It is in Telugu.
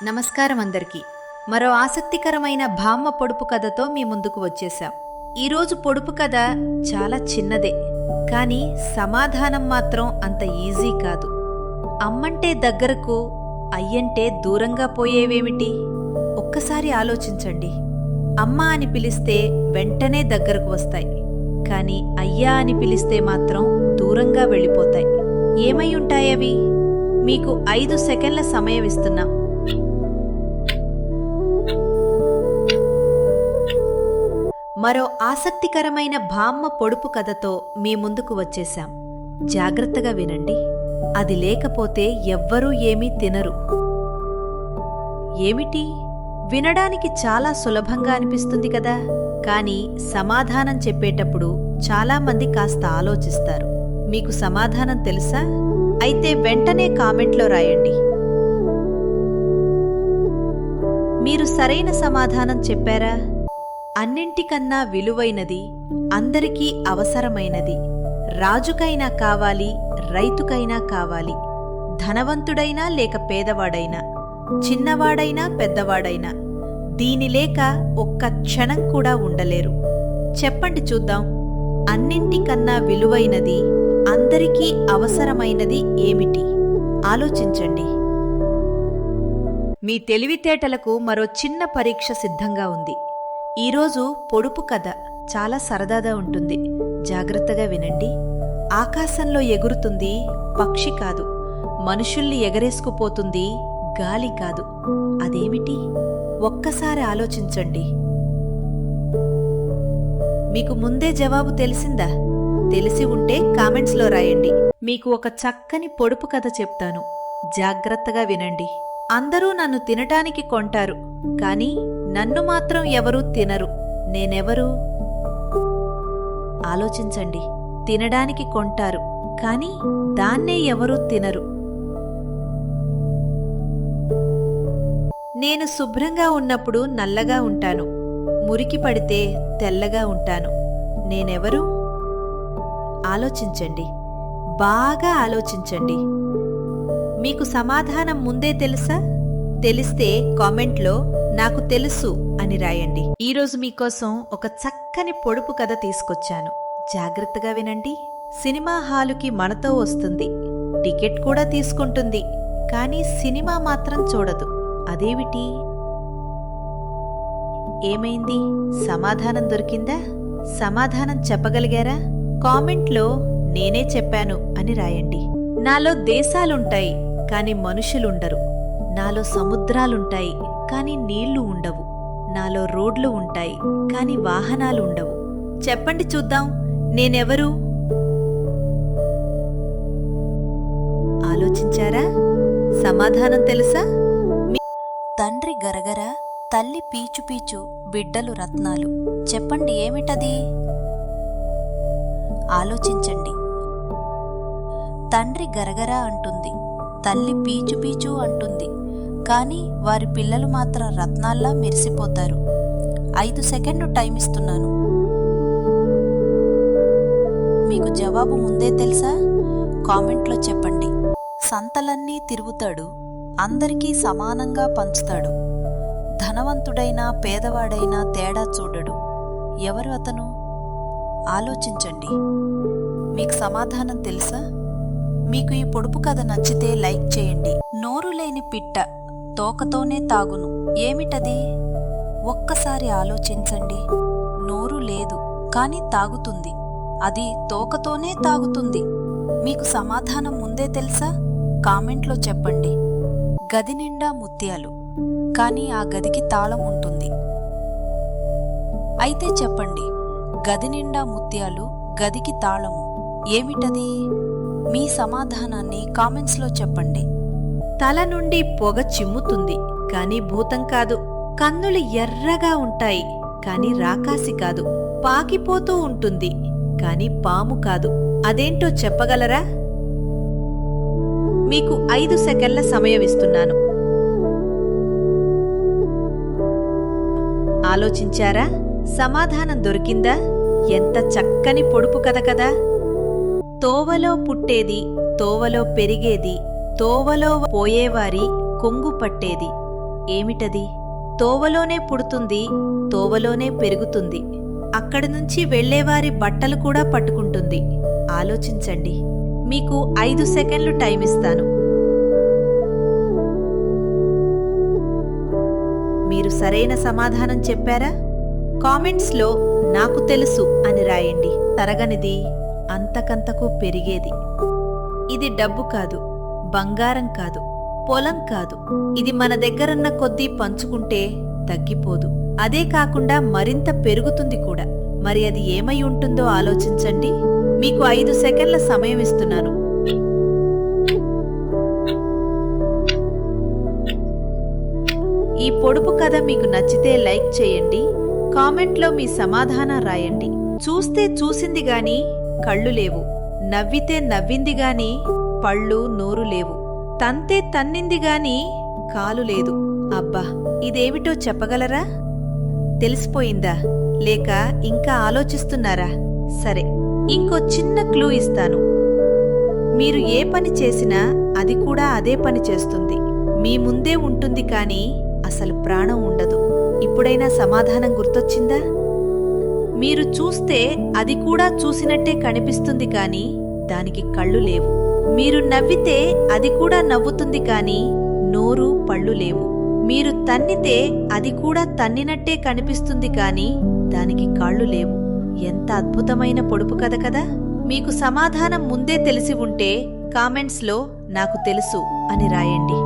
నమస్కారం అందరికీ. మరో ఆసక్తికరమైన బామ్మ పొడుపు కథతో మీ ముందుకు వచ్చేశాం. ఈరోజు పొడుపు కథ చాలా చిన్నదే, కానీ సమాధానం మాత్రం అంత ఈజీ కాదు. అమ్మంటే దగ్గరకు, అయ్యంటే దూరంగా పోయేవేమిటి? ఒక్కసారి ఆలోచించండి. అమ్మ అని పిలిస్తే వెంటనే దగ్గరకు వస్తాయి, కానీ అయ్యా అని పిలిస్తే మాత్రం దూరంగా వెళ్ళిపోతాయి. ఏమై ఉంటాయవి? మీకు 5 సెకండ్ల సమయం ఇస్తున్నాం. మరో ఆసక్తికరమైన బామ్మ పొడుపు కథతో మీ ముందుకు వచ్చేశాం. జాగ్రత్తగా వినండి. అది లేకపోతే ఎవ్వరూ ఏమీ తినరు. ఏమిటి? వినడానికి చాలా సులభంగా అనిపిస్తుంది కదా, కానీ సమాధానం చెప్పేటప్పుడు చాలామంది కాస్త ఆలోచిస్తారు. మీకు సమాధానం తెలుసా? అయితే వెంటనే కామెంట్లో రాయండి. మీరు సరైన సమాధానం చెప్పారా? అన్నింటికన్నా విలువైనది, అందరికీ అవసరమైనది, రాజుకైనా కావాలి, రైతుకైనా కావాలి, ధనవంతుడైనా లేక పేదవాడైనా, చిన్నవాడైనా పెద్దవాడైనా, దీని లేక ఒక్క క్షణం కూడా ఉండలేరు. చెప్పండి చూద్దాం. అన్నింటికన్నా విలువైనది, అందరికీ అవసరమైనది ఏమిటి? ఆలోచించండి. మీ తెలివితేటలకు మరో చిన్న పరీక్ష సిద్ధంగా ఉంది. ఈరోజు పొడుపు కథ చాలా సరదాగా ఉంటుంది. జాగ్రత్తగా వినండి. ఆకాశంలో ఎగురుతుంది పక్షి కాదు, మనుషుల్ని ఎగరేసుకుపోతుంది గాలి కాదు. అదేమిటి? ఒక్కసారి ఆలోచించండి. మీకు ముందే జవాబు తెలిసిందా? తెలిసి ఉంటే కామెంట్స్లో రాయండి. మీకు ఒక చక్కని పొడుపు కథ చెప్తాను. జాగ్రత్తగా వినండి. అందరూ నన్ను తినటానికి కొంటారు, కానీ నన్ను మాత్రం ఎవరూ తినరు. నేనెవరు? ఆలోచించండి. తినడానికి కొంటారు, కానీ దాన్నే ఎవరూ తినరు. నేను శుభ్రంగా ఉన్నప్పుడు నల్లగా ఉంటాను, మురికి పడితే తెల్లగా ఉంటాను. నేనెవరు? ఆలోచించండి. బాగా ఆలోచించండి. మీకు సమాధానం ముందే తెలుసా? తెలిస్తే కామెంట్లో నాకు తెలుసు అని రాయండి. ఈరోజు మీకోసం ఒక చక్కని పొడుపు కథ తీసుకొచ్చాను. జాగ్రత్తగా వినండి. సినిమా హాలుకి మనతో వస్తుంది, టికెట్ కూడా తీసుకుంటుంది, కానీ సినిమా మాత్రం చూడదు. అదేమిటి? ఏమైంది? సమాధానం దొరికిందా? సమాధానం చెప్పగలిగారా? కామెంట్లో నేనే చెప్పాను అని రాయండి. నాలో దేశాలుంటాయి, కాని మనుషులుండరు. నాలో సముద్రాలుంటాయి, కాని నీళ్లు ఉండవు. నాలో రోడ్లు ఉంటాయి, కాని వాహనాలు ఉండవు. చెప్పండి చూద్దాం, నేనెవరు? ఆలోచించారా? సమాధానం తెలుసా? తండ్రి గరగర, తల్లి పీచు పీచు, బిడ్డలు రత్నాలు. చెప్పండి ఏమిటది? ఆలోచించండి. తండ్రి గరగర అంటుంది, తల్లి పీచు పీచు అంటుంది, కానీ వారి పిల్లలు మాత్రం రత్నాల్లా మెరిసిపోతారు. 5 సెకండ్లు టైం ఇస్తున్నాను. మీకు జవాబు ముందే తెలుసా? కామెంట్లో చెప్పండి. సంతలన్నీ తిరుగుతాడు, అందరికీ సమానంగా పంచుతాడు, ధనవంతుడైనా పేదవాడైనా తేడా చూడడు. ఎవరు అతను? ఆలోచించండి. మీకు సమాధానం తెలుసా? మీకు ఈ పొడుపు కథ నచ్చితే లైక్ చేయండి. నోరు లేని పిట్ట తోకతోనే తాగును. ఏమిటది? ఒక్కసారి ఆలోచించండి. నోరు లేదు, కాని తాగుతుంది. అది తోకతోనే తాగుతుంది. మీకు సమాధానం ముందే తెలుసా? కామెంట్లో చెప్పండి. గది నిండా ముత్యాలు, కాని ఆ గదికి తాళం ఉంటుంది. అయితే చెప్పండి, గది నిండా ముత్యాలు, గదికి తాళము. ఏమిటది? మీ సమాధానాన్ని కామెంట్స్లో చెప్పండి. తల నుండి పొగ చిమ్ముతుంది, కాని భూతం కాదు. కన్నులు ఎర్రగా ఉంటాయి, కాని రాకాసి కాదు. పాకిపోతూ ఉంటుంది, కాని పాము కాదు. అదేంటో చెప్పగలరా? మీకు 5 సెకండ్ల సమయం ఇస్తున్నాను. ఆలోచించారా? సమాధానం దొరికిందా? ఎంత చక్కని పొడుపు కథ కదా! తోవలో పుట్టేది, తోవలో పెరిగేది, తోవలో పోయేవారి కొంగు పట్టేది. ఏమిటది? తోవలోనే పుడుతుంది, తోవలోనే పెరుగుతుంది. అక్కడి నుంచి వెళ్లేవారి బట్టలు కూడా పట్టుకుంటుంది. ఆలోచించండి. మీకు 5 సెకండ్లు టైమిస్తాను. మీరు సరైన సమాధానం చెప్పారా? కామెంట్స్లో నాకు తెలుసు అని రాయండి. తరగనిది, అంతకంతకు పెరిగేది. ఇది డబ్బు కాదు, బంగారం కాదు, పొలం కాదు. ఇది మన దగ్గరున్న కొద్దీ పంచుకుంటే తగ్గిపోదు. అదే కాకుండా మరింత పెరుగుతుంది కూడా. మరి అది ఏమై ఉంటుందో ఆలోచించండి. మీకు 5 సెకండ్ల సమయం ఇస్తున్నాను. ఈ పొడుపు కథ మీకు నచ్చితే లైక్ చేయండి. కామెంట్లో మీ సమాధానం రాయండి. చూస్తే చూసింది గాని కళ్ళు లేవు, నవ్వితే నవ్వింది గాని పళ్ళు నోరు లేవు, తంతే తన్నింది గాని కాలు లేదు. అబ్బా, ఇదేమిటో చెప్పగలరా? తెలిసిపోయిందా? లేక ఇంకా ఆలోచిస్తున్నారా? సరే, ఇంకో చిన్న క్లూ ఇస్తాను. మీరు ఏ పని చేసినా అది కూడా అదే పని చేస్తుంది. మీ ముందే ఉంటుంది కాని అసలు ప్రాణం ఉండదు. ఇప్పుడైనా సమాధానం గుర్తొచ్చిందా? మీరు చూస్తే అది కూడా చూసినట్టే కనిపిస్తుంది కాని దానికి కళ్ళు లేవు. మీరు నవ్వితే అది కూడా నవ్వుతుంది కాని నోరు పళ్ళు లేవు. మీరు తన్నితే అది కూడా తన్నినట్టే కనిపిస్తుంది కాని దానికి కాళ్ళు లేవు. ఎంత అద్భుతమైన పొడుపు కథ కదా! మీకు సమాధానం ముందే తెలిసి ఉంటే కామెంట్స్లో నాకు తెలుసు అని రాయండి.